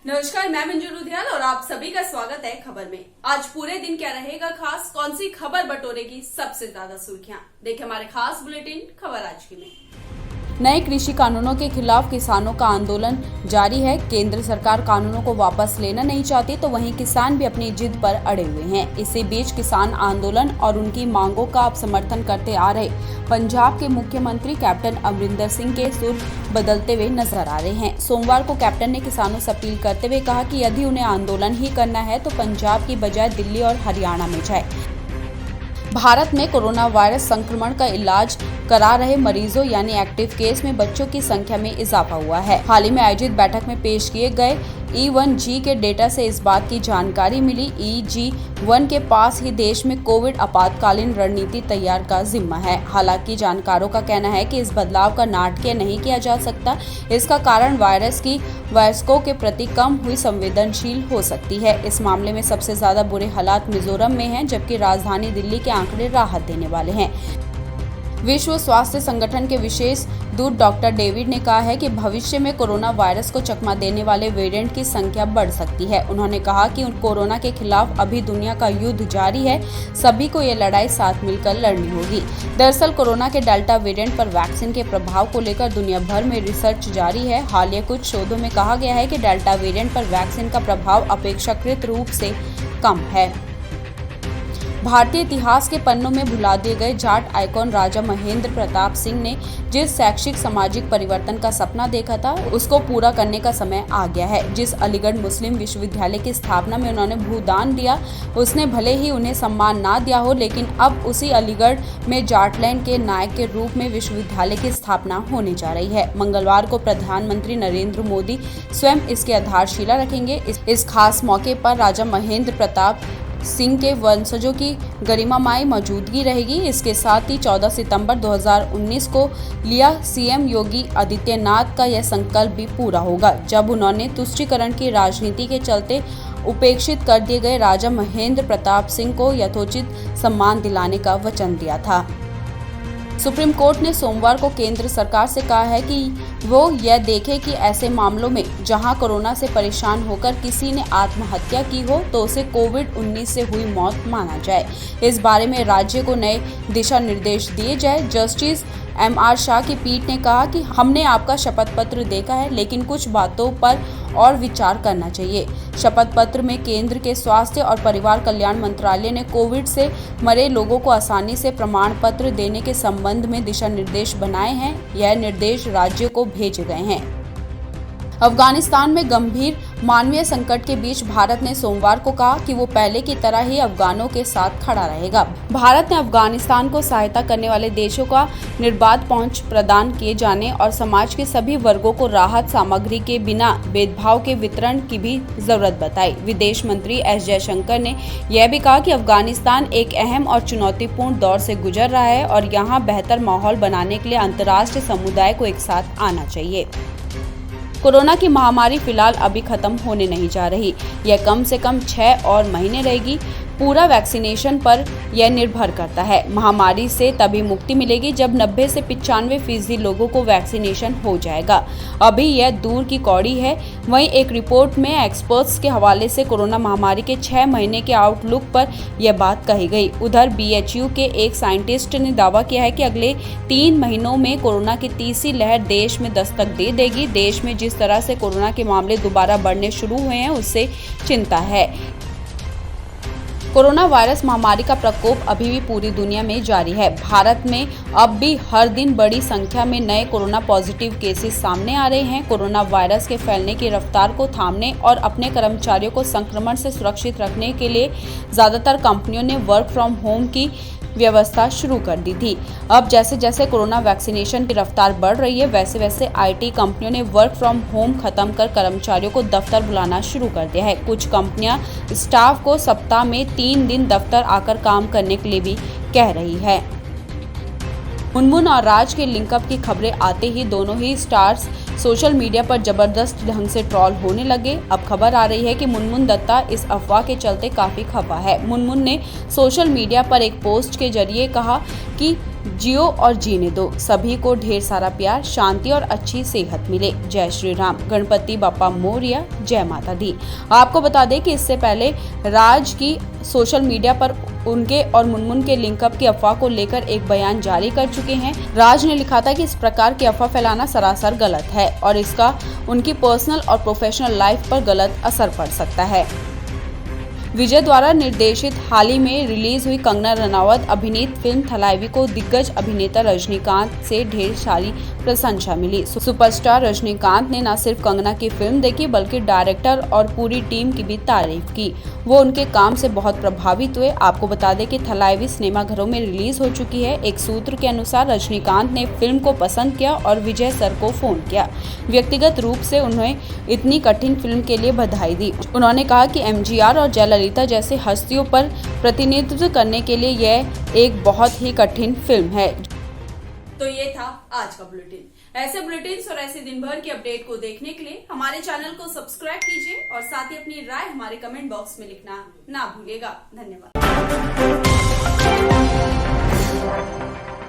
नमस्कार, मैं मंजू लुधियाल और आप सभी का स्वागत है खबर में। आज पूरे दिन क्या रहेगा खास, कौन सी खबर बटोरेगी सबसे ज्यादा सुर्खियां, देखिए हमारे खास बुलेटिन खबर आज की में। नए कृषि कानूनों के खिलाफ किसानों का आंदोलन जारी है। केंद्र सरकार कानूनों को वापस लेना नहीं चाहती तो वहीं किसान भी अपनी जिद पर अड़े हुए हैं। इसी बीच किसान आंदोलन और उनकी मांगों का अब समर्थन करते आ रहे पंजाब के मुख्यमंत्री कैप्टन अमरिंदर सिंह के सुर बदलते हुए नजर आ रहे हैं। सोमवार को कैप्टन ने किसानों से अपील करते हुए कहा कि यदि उन्हें आंदोलन ही करना है तो पंजाब की बजाय दिल्ली और हरियाणा में जाए। भारत में कोरोना वायरस संक्रमण का इलाज करा रहे मरीजों यानी एक्टिव केस में बच्चों की संख्या में इजाफा हुआ है। हाल ही में आयोजित बैठक में पेश किए गए E1G के डेटा से इस बात की जानकारी मिली। EG1 के पास ही देश में कोविड आपातकालीन रणनीति तैयार का जिम्मा है। हालांकि जानकारों का कहना है कि इस बदलाव का नाटकीय नहीं किया जा सकता। इसका कारण वायरस की वयस्कों के प्रति कम हुई संवेदनशील हो सकती है। इस मामले में सबसे ज्यादा बुरे हालात मिजोरम में हैं, जबकि राजधानी दिल्ली के आंकड़े राहत देने वाले हैं। विश्व स्वास्थ्य संगठन के विशेष दूत डॉक्टर डेविड ने कहा है कि भविष्य में कोरोना वायरस को चकमा देने वाले वेरिएंट की संख्या बढ़ सकती है। उन्होंने कहा कि कोरोना के खिलाफ अभी दुनिया का युद्ध जारी है, सभी को ये लड़ाई साथ मिलकर लड़नी होगी। दरअसल कोरोना के डेल्टा वेरिएंट पर वैक्सीन के प्रभाव को लेकर दुनिया भर में रिसर्च जारी है। हालिया कुछ शोधों में कहा गया है कि डेल्टा वेरिएंट पर वैक्सीन का प्रभाव अपेक्षाकृत रूप से कम है। भारतीय इतिहास के पन्नों में भुला दिए गए जाट आइकॉन राजा महेंद्र प्रताप सिंह ने जिस शैक्षिक सामाजिक परिवर्तन का सपना देखा था उसको पूरा करने का समय आ गया है। जिस अलीगढ़ मुस्लिम विश्वविद्यालय की स्थापना में उन्होंने भूदान दिया, उसने भले ही उन्हें सम्मान ना दिया हो, लेकिन अब उसी अलीगढ़ में जाटलैंड के नायक के रूप में विश्वविद्यालय की स्थापना होने जा रही है। मंगलवार को प्रधानमंत्री नरेंद्र मोदी स्वयं इसकी आधारशिला रखेंगे। इस खास मौके पर राजा महेंद्र प्रताप सिंह के वंशजों की गरिमामय मौजूदगी रहेगी। इसके साथ ही 14 सितंबर 2019 को लिया सीएम योगी आदित्यनाथ का यह संकल्प भी पूरा होगा, जब उन्होंने तुष्टीकरण की राजनीति के चलते उपेक्षित कर दिए गए राजा महेंद्र प्रताप सिंह को यथोचित सम्मान दिलाने का वचन दिया था। सुप्रीम कोर्ट ने सोमवार को केंद्र सरकार से कहा है कि वो यह देखे कि ऐसे मामलों में जहां कोरोना से परेशान होकर किसी ने आत्महत्या की हो तो उसे कोविड-19 से हुई मौत माना जाए। इस बारे में राज्य को नए दिशा निर्देश दिए जाए। जस्टिस MR शाह की पीठ ने कहा कि हमने आपका शपथ पत्र देखा है, लेकिन कुछ बातों पर और विचार करना चाहिए। शपथ पत्र में केंद्र के स्वास्थ्य और परिवार कल्याण मंत्रालय ने कोविड से मरे लोगों को आसानी से प्रमाण पत्र देने के संबंध में दिशा निर्देश बनाए हैं। यह निर्देश राज्य को भेजे गए हैं। अफगानिस्तान में गंभीर मानवीय संकट के बीच भारत ने सोमवार को कहा कि वो पहले की तरह ही अफगानों के साथ खड़ा रहेगा। भारत ने अफगानिस्तान को सहायता करने वाले देशों का निर्बाध पहुंच प्रदान किए जाने और समाज के सभी वर्गों को राहत सामग्री के बिना भेदभाव के वितरण की भी जरूरत बताई। विदेश मंत्री S जयशंकर ने यह भी कहा कि अफगानिस्तान एक अहम और चुनौतीपूर्ण दौर से गुजर रहा है और यहाँ बेहतर माहौल बनाने के लिए अंतर्राष्ट्रीय समुदाय को एक साथ आना चाहिए। कोरोना की महामारी फिलहाल अभी खत्म होने नहीं जा रही। यह कम से कम 6 और महीने रहेगी। पूरा वैक्सीनेशन पर यह निर्भर करता है। महामारी से तभी मुक्ति मिलेगी जब 90 से 95% लोगों को वैक्सीनेशन हो जाएगा। अभी यह दूर की कौड़ी है। वहीं एक रिपोर्ट में एक्सपर्ट्स के हवाले से कोरोना महामारी के 6 महीने के आउटलुक पर यह बात कही गई। उधर BHU के एक साइंटिस्ट ने दावा किया है कि अगले 3 महीनों में कोरोना की तीसरी लहर देश में दस्तक दे देगी। देश में जिस तरह से कोरोना के मामले दोबारा बढ़ने शुरू हुए हैं, उससे चिंता है। कोरोना वायरस महामारी का प्रकोप अभी भी पूरी दुनिया में जारी है। भारत में अब भी हर दिन बड़ी संख्या में नए कोरोना पॉजिटिव केसेस सामने आ रहे हैं। कोरोना वायरस के फैलने की रफ्तार को थामने और अपने कर्मचारियों को संक्रमण से सुरक्षित रखने के लिए ज्यादातर कंपनियों ने वर्क फ्रॉम होम की व्यवस्था शुरू कर दी थी। अब जैसे जैसे कोरोना वैक्सीनेशन की रफ्तार बढ़ रही है, वैसे वैसे IT कंपनियों ने वर्क फ्रॉम होम खत्म कर कर्मचारियों को दफ्तर बुलाना शुरू कर दिया है। कुछ कंपनियां स्टाफ को सप्ताह में 3 दिन दफ्तर आकर काम करने के लिए भी कह रही है। मुनमुन और राज के लिंकअप की खबरें आते ही दोनों ही स्टार्स सोशल मीडिया पर जबरदस्त ढंग से ट्रोल होने लगे। अब खबर आ रही है कि मुनमुन दत्ता इस अफवाह के चलते काफी खफा है। मुनमुन ने सोशल मीडिया पर एक पोस्ट के जरिए कहा कि जियो और जीने दो, सभी को ढेर सारा प्यार, शांति और अच्छी सेहत मिले। जय श्री राम, गणपति बप्पा मोरिया, जय माता दी। आपको बता दें कि इससे पहले राज की सोशल मीडिया पर उनके और मुनमुन के लिंकअप की अफवाह को लेकर एक बयान जारी कर चुके हैं। राज ने लिखा था कि इस प्रकार की अफवाह फैलाना सरासर गलत है और इसका उनकी पर्सनल और प्रोफेशनल लाइफ पर गलत असर पड़ सकता है। विजय द्वारा निर्देशित हाल ही में रिलीज हुई कंगना रनावत अभिनीत फिल्म थलाइवी को दिग्गज अभिनेता रजनीकांत से ढेर सारी प्रशंसा मिली। सुपरस्टार रजनीकांत ने न सिर्फ कंगना की फिल्म देखी बल्कि डायरेक्टर और पूरी टीम की भी तारीफ की। वो उनके काम से बहुत प्रभावित हुए। आपको बता दें कि थलाइवी सिनेमाघरों में रिलीज हो चुकी है। एक सूत्र के अनुसार रजनीकांत ने फिल्म को पसंद किया और विजय सर को फोन किया। व्यक्तिगत रूप से उन्हें इतनी कठिन फिल्म के लिए बधाई दी। उन्होंने कहा कि एमजीआर और जयललिता जैसे हस्तियों पर प्रतिनिधित्व करने के लिए यह एक बहुत ही कठिन फिल्म है। तो ये था आज का बुलेटिन। ऐसे बुलेटिन और ऐसे दिन भर की अपडेट को देखने के लिए हमारे चैनल को सब्सक्राइब कीजिए और साथ ही अपनी राय हमारे कमेंट बॉक्स में लिखना ना भूलिएगा। धन्यवाद।